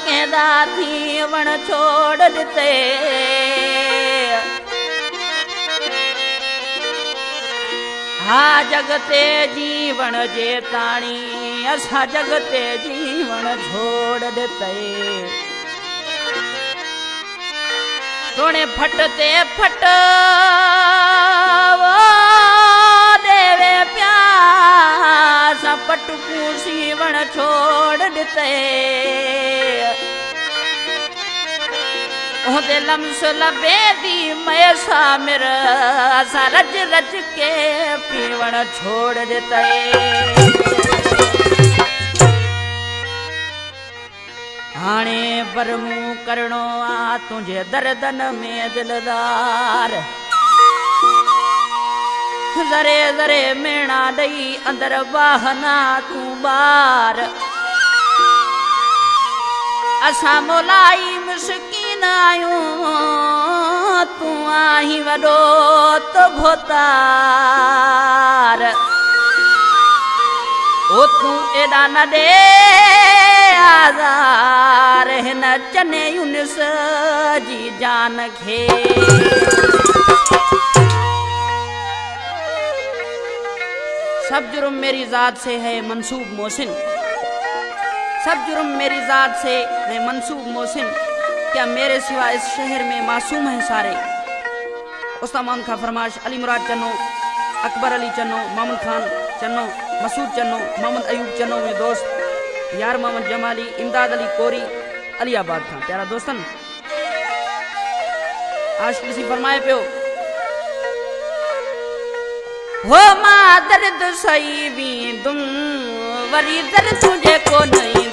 कहदा थी वण छोड़ दिते हा जगते जीवन जे ताणी असा जगते जीवन छोड़ दिते तोने फटते फट देवे प्यास पटकू सीवण छोड़ दिते ओदे लम्स लबे दी मैसा मिर असा रज रज के पीवण छोड़ दिते हाणे बरमू करणो आ तुझे दर्दन में दिलदार जरे जरे मेणा दई अंदर बाहना तू बार असा मोलाई मुस्किन आयूं तू आही वडो तो भोतार ओ तू एडा न दे आज़ार हिन चने यूनिस जी जान खे सब जुर्म मेरी जात से है मंसूब मोहसिन सब जुर्म मेरी जात से है मंसूब मोहसिन क्या मेरे सिवा इस शहर में मासूम हैं सारे उस्ताद का फरमाश अली मुराद चन्नो अकबर अली चन्नो मामूद खान चन्नो मसूद चन्नो मोहम्मद अयूब चन्नो में दोस्त यार मोहम्मद जमाली इमदाद अली कोरी अलियाबाद था प्यारा दोस्तन आज किसी फरमाए पियो हो मां दर्द सही भी तुम वरी दर्द तुझे को नहीं